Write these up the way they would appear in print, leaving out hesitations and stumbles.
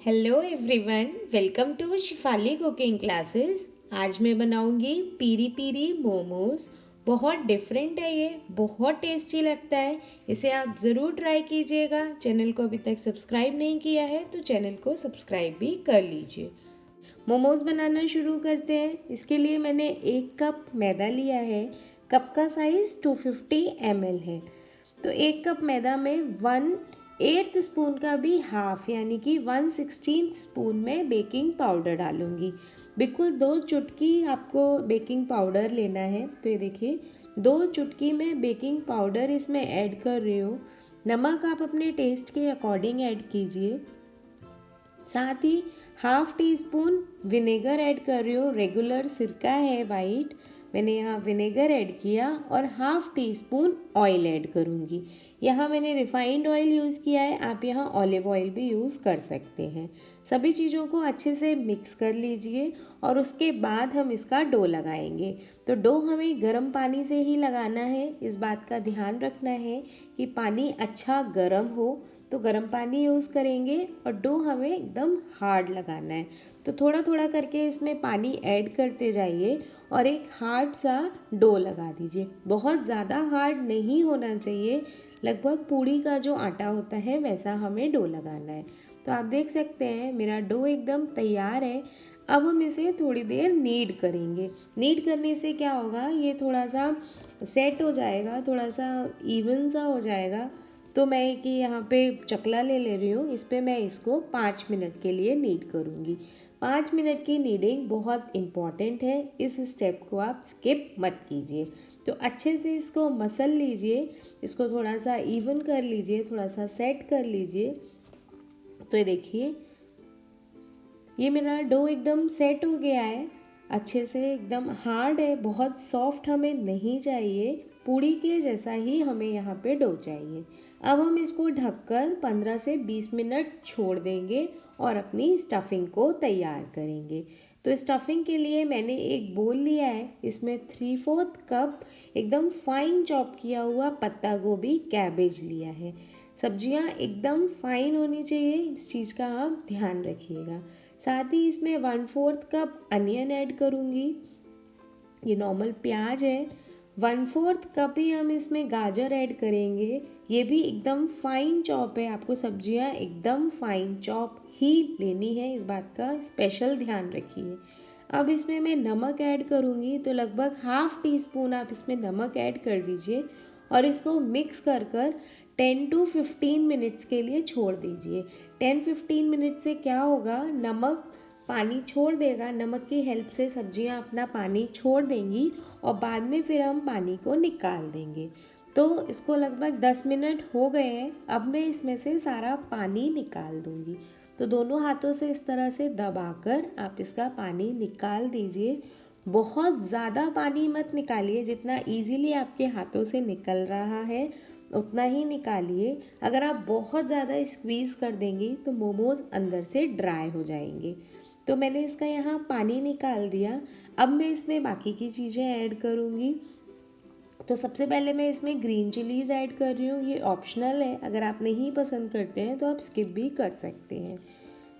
Hello everyone, welcome to Shifali cooking classes. आज मैं बनाऊंगी पीरी पीरी मोमोज। बहुत डिफरेंट है, ये बहुत टेस्टी लगता है। इसे आप ज़रूर ट्राई कीजिएगा। चैनल को अभी तक सब्सक्राइब नहीं किया है तो चैनल को सब्सक्राइब भी कर लीजिए। मोमोज बनाना शुरू करते हैं। इसके लिए मैंने 1 कप मैदा लिया है। कप का साइज़ 250 ml है। तो 1 कप मैदा में 1/8 स्पून का भी हाफ यानी कि 1/16 स्पून में बेकिंग पाउडर डालूंगी। बिल्कुल 2 चुटकी आपको बेकिंग पाउडर लेना है। तो ये देखिए 2 चुटकी में बेकिंग पाउडर इसमें ऐड कर रही हूँ। नमक आप अपने टेस्ट के अकॉर्डिंग ऐड कीजिए। साथ ही half teaspoon vinegar add कर रही हूँ। रेगुलर सिरका है वाइट, मैंने यहाँ विनेगर ऐड किया। और half tea spoon oil add करूँगी। यहाँ मैंने रिफाइंड ऑयल यूज़ किया है, आप यहाँ ऑलिव ऑयल भी यूज़ कर सकते हैं। सभी चीज़ों को अच्छे से मिक्स कर लीजिए और उसके बाद हम इसका डो लगाएंगे। तो डो हमें गर्म पानी से ही लगाना है। इस बात का ध्यान रखना है कि पानी अच्छा गर्म हो, तो गर्म पानी यूज़ करेंगे। और डो हमें एकदम हार्ड लगाना है, तो थोड़ा थोड़ा करके इसमें पानी ऐड करते जाइए और एक हार्ड सा डो लगा दीजिए। बहुत ज़्यादा हार्ड नहीं होना चाहिए, लगभग पूड़ी का जो आटा होता है वैसा हमें डो लगाना है। तो आप देख सकते हैं मेरा डो एकदम तैयार है। अब हम इसे थोड़ी देर नीड करेंगे। नीड करने से क्या होगा, ये थोड़ा सा सेट हो जाएगा, थोड़ा सा इवन सा हो जाएगा। तो मैं एक यहाँ पे चकला ले रही हूँ। इस पर मैं इसको 5 मिनट के लिए नीड करूँगी। 5 मिनट की नीडिंग बहुत इम्पॉर्टेंट है, इस स्टेप को आप स्किप मत कीजिए। तो अच्छे से इसको मसल लीजिए, इसको थोड़ा सा इवन कर लीजिए, थोड़ा सा सेट कर लीजिए। तो ये देखिए ये मेरा डो एकदम सेट हो गया है, अच्छे से एकदम हार्ड है, बहुत सॉफ्ट हमें नहीं चाहिए, पूड़ी के जैसा ही हमें यहाँ पे डो चाहिए। अब हम इसको ढककर 15 से 20 मिनट छोड़ देंगे और अपनी स्टफिंग को तैयार करेंगे। तो स्टफिंग के लिए मैंने एक बोल लिया है, इसमें 3/4 कप एकदम फाइन चॉप किया हुआ पत्ता गोभी कैबेज लिया है। सब्जियां एकदम फाइन होनी चाहिए, इस चीज़ का आप ध्यान रखिएगा। साथ ही इसमें 1/4 कप अनियन ऐड करूँगी, ये नॉर्मल प्याज है। 1/4 कप ही हम इसमें गाजर ऐड करेंगे, ये भी एकदम फाइन चॉप है। आपको सब्जियां एकदम फाइन चॉप ही लेनी है, इस बात का स्पेशल ध्यान रखिए। अब इसमें मैं नमक ऐड करूँगी, तो लगभग हाफ टी स्पून आप इसमें नमक ऐड कर दीजिए और इसको मिक्स कर 10 to 15 मिनट्स के लिए छोड़ दीजिए। 10-15 मिनट से क्या होगा, नमक पानी छोड़ देगा, नमक की हेल्प से सब्जियां अपना पानी छोड़ देंगी और बाद में फिर हम पानी को निकाल देंगे। तो इसको लगभग 10 मिनट हो गए हैं। अब मैं इसमें से सारा पानी निकाल दूंगी। तो दोनों हाथों से इस तरह से दबाकर आप इसका पानी निकाल दीजिए। बहुत ज़्यादा पानी मत निकालिए, जितना इजीली आपके हाथों से निकल रहा है उतना ही निकालिए। अगर आप बहुत ज़्यादा स्क्वीज़ कर देंगी तो मोमोज़ अंदर से ड्राई हो जाएंगे। तो मैंने इसका यहाँ पानी निकाल दिया। अब मैं इसमें बाकी की चीज़ें ऐड करूँगी। तो सबसे पहले मैं इसमें ग्रीन चिलीज़ ऐड कर रही हूँ, ये ऑप्शनल है, अगर आप नहीं पसंद करते हैं तो आप स्किप भी कर सकते हैं।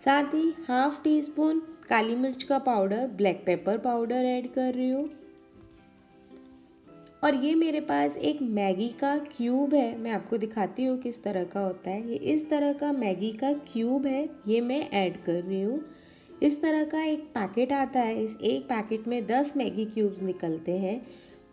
साथ ही हाफ टी स्पून काली मिर्च का powder, black pepper powder add कर रही हूँ। और ये मेरे पास एक मैगी का क्यूब है, मैं आपको दिखाती हूँ किस तरह का होता है। ये इस तरह का मैगी का क्यूब है, ये मैं ऐड कर रही हूँ। इस तरह का एक पैकेट आता है, इस एक पैकेट में 10 मैगी क्यूब्स निकलते हैं।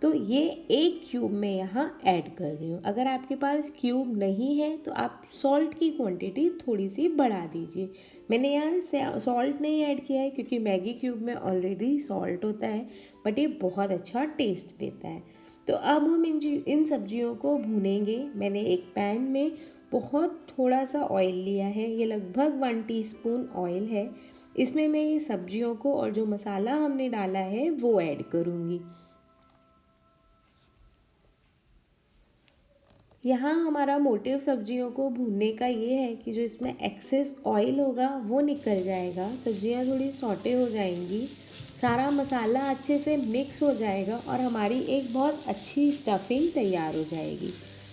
तो ये एक क्यूब मैं यहाँ ऐड कर रही हूँ। अगर आपके पास क्यूब नहीं है तो आप सॉल्ट की क्वांटिटी थोड़ी सी बढ़ा दीजिए। मैंने यहाँ सॉल्ट नहीं ऐड किया है क्योंकि मैगी क्यूब में ऑलरेडी सॉल्ट होता है, बट ये बहुत अच्छा टेस्ट देता है। तो अब हम इन सब्जियों को भूनेंगे। मैंने एक पैन में बहुत थोड़ा सा ऑयल लिया है, ये लगभग 1 टीस्पून ऑयल है। इसमें मैं ये सब्जियों को और जो मसाला हमने डाला है वो ऐड करूँगी। यहाँ हमारा मोटिव सब्जियों को भूनने का ये है कि जो इसमें एक्सेस ऑयल होगा वो निकल जाएगा, सब्जियाँ थोड़ी सॉटे हो जाएंगी, सारा मसाला अच्छे से मिक्स हो जाएगा और हमारी एक बहुत अच्छी स्टफिंग तैयार हो जाएगी।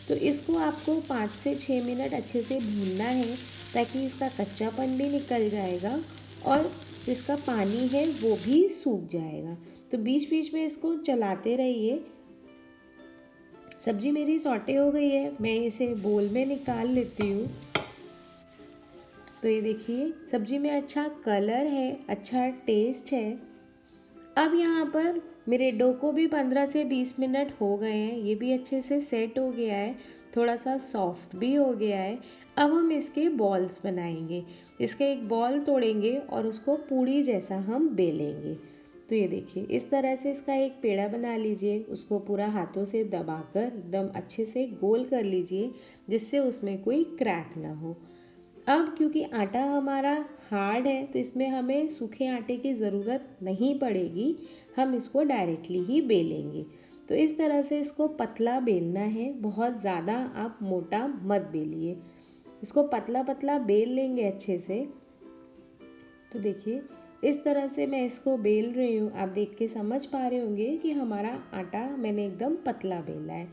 तो इसको आपको 5 से 6 मिनट अच्छे से भूनना है। ताकि इसका कच्चापन भी निकल जाएगा और जो इसका पानी है वो भी सूख जाएगा। तो बीच बीच में इसको चलाते रहिए। सब्जी मेरी सॉटे हो गई है, मैं इसे बोल में निकाल लेती हूँ। तो ये देखिए सब्जी में अच्छा कलर है, अच्छा टेस्ट है। अब यहाँ पर मेरे डो को भी 15 से 20 मिनट हो गए हैं, ये भी अच्छे से सेट हो गया है, थोड़ा सा सॉफ्ट भी हो गया है। अब हम इसके बॉल्स बनाएंगे। इसका एक बॉल तोड़ेंगे और उसको पूड़ी जैसा हम बेलेंगे। तो ये देखिए इस तरह से इसका एक पेड़ा बना लीजिए, उसको पूरा हाथों से दबाकर एकदम अच्छे से गोल कर लीजिए जिससे उसमें कोई क्रैक ना हो। अब क्योंकि आटा हमारा हार्ड है तो इसमें हमें सूखे आटे की ज़रूरत नहीं पड़ेगी, हम इसको डायरेक्टली ही बेलेंगे। तो इस तरह से इसको पतला बेलना है, बहुत ज़्यादा आप मोटा मत बेलिए। इसको पतला पतला बेल लेंगे अच्छे से। तो देखिए इस तरह से मैं इसको बेल रही हूँ, आप देख के समझ पा रहे होंगे कि हमारा आटा मैंने एकदम पतला बेला है।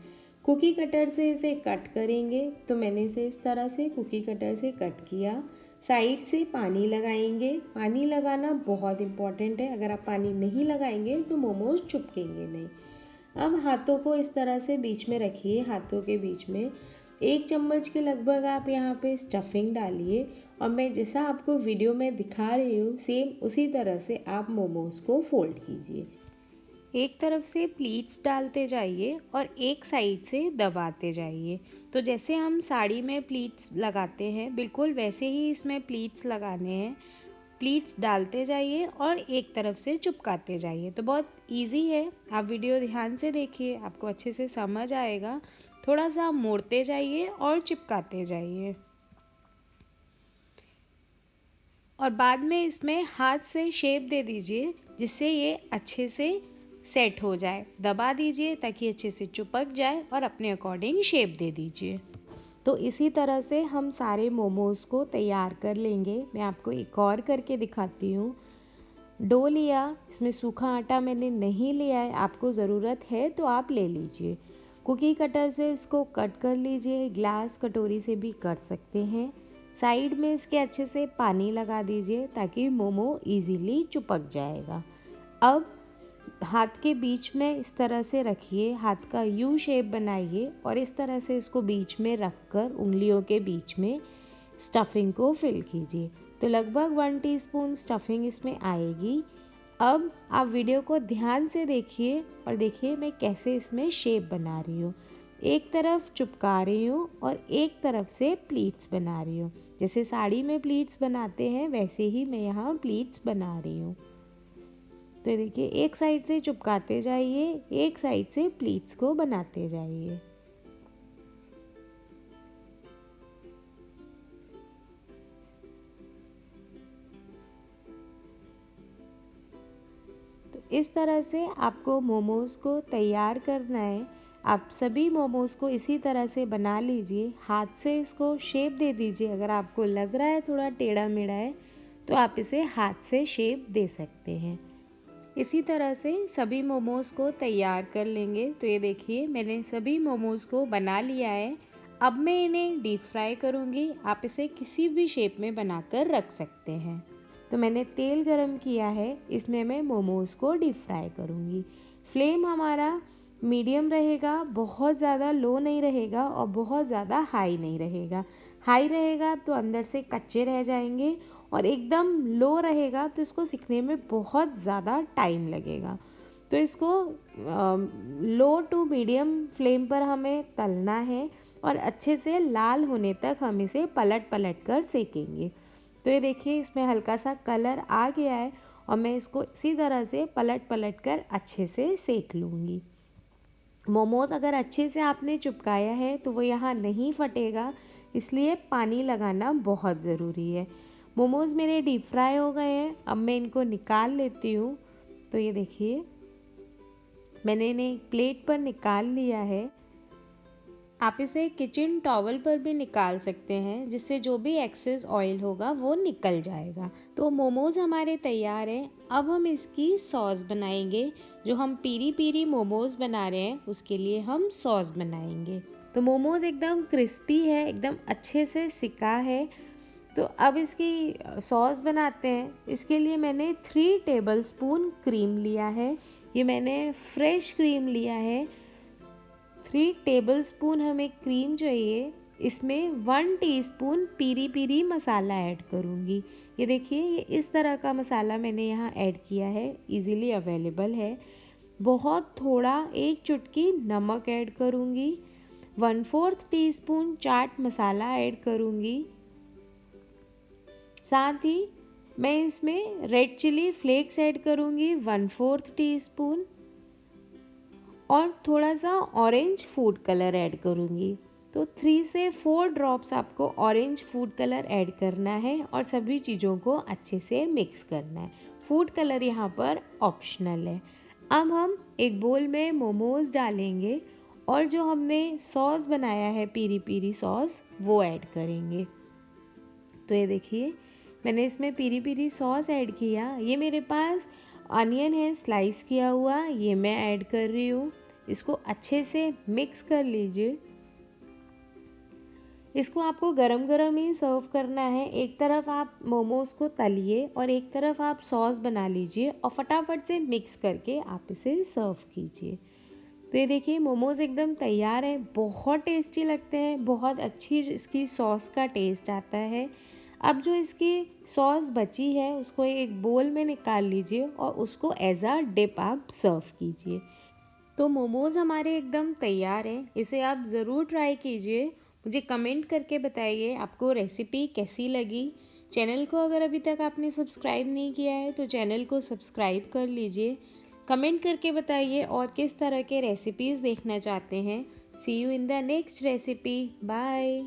कुकी कटर से इसे कट करेंगे, तो मैंने इसे इस तरह से कुकी कटर से कट किया। साइड से पानी लगाएंगे, पानी लगाना बहुत इम्पॉर्टेंट है, अगर आप पानी नहीं लगाएंगे तो मोमोज चिपकेंगे नहीं। अब हाथों को इस तरह से बीच में रखिए, हाथों के बीच में 1 चम्मच के लगभग आप यहाँ पे स्टफिंग डालिए और मैं जैसा आपको वीडियो में दिखा रही हूँ सेम उसी तरह से आप मोमोज को फोल्ड कीजिए। एक तरफ से प्लीट्स डालते जाइए और एक साइड से दबाते जाइए। तो जैसे हम साड़ी में प्लीट्स लगाते हैं बिल्कुल वैसे ही इसमें प्लीट्स लगाने हैं। प्लीट्स डालते जाइए और एक तरफ से चिपकाते जाइए। तो बहुत इजी है, आप वीडियो ध्यान से देखिए, आपको अच्छे से समझ आएगा। थोड़ा सा मोड़ते जाइए और चिपकाते जाइए और बाद में इसमें हाथ से शेप दे दीजिए जिससे ये अच्छे से सेट हो जाए। दबा दीजिए ताकि अच्छे से चिपक जाए और अपने अकॉर्डिंग शेप दे दीजिए। तो इसी तरह से हम सारे मोमोज़ को तैयार कर लेंगे। मैं आपको एक और करके दिखाती हूँ। डो लिया, इसमें सूखा आटा मैंने नहीं लिया है, आपको ज़रूरत है तो आप ले लीजिए। कुकी कटर से इसको कट कर लीजिए, ग्लास कटोरी से भी कर सकते हैं। साइड में इसके अच्छे से पानी लगा दीजिए ताकि मोमो इजीली चिपक जाएगा। अब हाथ के बीच में इस तरह से रखिए, हाथ का यू शेप बनाइए और इस तरह से इसको बीच में रखकर उंगलियों के बीच में स्टफिंग को फिल कीजिए। तो लगभग 1 टीस्पून स्टफिंग इसमें आएगी। अब आप वीडियो को ध्यान से देखिए और देखिए मैं कैसे इसमें शेप बना रही हूँ। एक तरफ चिपका रही हूँ और एक तरफ से प्लीट्स बना रही हूँ। जैसे साड़ी में प्लीट्स बनाते हैं वैसे ही मैं यहाँ प्लीट्स बना रही हूँ। तो देखिए एक साइड से चिपकाते जाइए, एक साइड से प्लीट्स को बनाते जाइए। तो इस तरह से आपको मोमोज़ को तैयार करना है। आप सभी मोमोज़ को इसी तरह से बना लीजिए, हाथ से इसको शेप दे दीजिए। अगर आपको लग रहा है थोड़ा टेढ़ा मेढ़ा है तो आप इसे हाथ से शेप दे सकते हैं। इसी तरह से सभी मोमोज़ को तैयार कर लेंगे। तो ये देखिए मैंने सभी मोमोज़ को बना लिया है। अब मैं इन्हें डीप फ्राई करूँगी। आप इसे किसी भी शेप में बनाकर रख सकते हैं। तो मैंने तेल गरम किया है, इसमें मैं मोमोज़ को डीप फ्राई करूँगी। फ्लेम हमारा मीडियम रहेगा, बहुत ज़्यादा लो नहीं रहेगा और बहुत ज़्यादा हाई नहीं रहेगा। हाई रहेगा तो अंदर से कच्चे रह जाएंगे और एकदम लो रहेगा तो इसको सिकने में बहुत ज़्यादा टाइम लगेगा। तो इसको लो टू मीडियम फ्लेम पर हमें तलना है और अच्छे से लाल होने तक हम इसे पलट पलट कर सेकेंगे। तो ये देखिए इसमें हल्का सा कलर आ गया है और मैं इसको इसी तरह से पलट पलट कर अच्छे से सेक लूँगी। मोमोज़ अगर अच्छे से आपने चिपकाया है तो वो यहाँ नहीं फटेगा, इसलिए पानी लगाना बहुत ज़रूरी है। मोमोज़ मेरे डीप फ्राई हो गए हैं, अब मैं इनको निकाल लेती हूँ। तो ये देखिए मैंने इन्हें एक प्लेट पर निकाल लिया है। आप इसे किचन टॉवल पर भी निकाल सकते हैं जिससे जो भी एक्सेस ऑयल होगा वो निकल जाएगा। तो मोमोज़ हमारे तैयार हैं। अब हम इसकी सॉस बनाएंगे। जो हम पीरी पीरी मोमोज़ बना रहे हैं उसके लिए हम सॉस बनाएंगे। तो मोमोज़ एकदम क्रिस्पी है, एकदम अच्छे से सिका है। तो अब इसकी सॉस बनाते हैं। इसके लिए मैंने 3 टेबलस्पून क्रीम लिया है। ये मैंने फ्रेश क्रीम लिया है। 3 टेबलस्पून हमें क्रीम चाहिए। इसमें 1 टीस्पून पीरी पीरी मसाला ऐड करूँगी। ये देखिए, ये इस तरह का मसाला मैंने यहाँ ऐड किया है, इजीली अवेलेबल है। बहुत थोड़ा 1 चुटकी नमक ऐड करूँगी। 1/4 टीस्पून चाट मसाला ऐड करूँगी। साथ ही मैं इसमें रेड चिली फ्लेक्स ऐड करूँगी 1/4 टीस्पून और थोड़ा सा ऑरेंज फूड कलर ऐड करूँगी। तो 3 से 4 ड्रॉप्स आपको ऑरेंज फूड कलर ऐड करना है और सभी चीज़ों को अच्छे से मिक्स करना है। फूड कलर यहाँ पर ऑप्शनल है। अब हम एक बोल में मोमोज़ डालेंगे और जो हमने सॉस बनाया है पीरी पीरी सॉस वो ऐड करेंगे। तो ये देखिए, मैंने इसमें पीरी पीरी सॉस ऐड किया। ये मेरे पास अनियन है स्लाइस किया हुआ, ये मैं ऐड कर रही हूँ। इसको अच्छे से मिक्स कर लीजिए। इसको आपको गरम गरम ही सर्व करना है। एक तरफ आप मोमोज़ को तलिए और एक तरफ आप सॉस बना लीजिए और फटाफट से मिक्स करके आप इसे सर्व कीजिए। तो ये देखिए, मोमोज़ एकदम तैयार है। बहुत टेस्टी लगते हैं, बहुत अच्छी इसकी सॉस का टेस्ट आता है। अब जो इसकी सॉस बची है उसको एक बोल में निकाल लीजिए और उसको एज अ डिप आप सर्व कीजिए। तो मोमोज़ हमारे एकदम तैयार हैं। इसे आप ज़रूर ट्राई कीजिए। मुझे कमेंट करके बताइए आपको रेसिपी कैसी लगी। चैनल को अगर अभी तक आपने सब्सक्राइब नहीं किया है तो चैनल को सब्सक्राइब कर लीजिए। कमेंट करके बताइए और किस तरह के रेसिपीज़ देखना चाहते हैं। See you in the next recipe. Bye.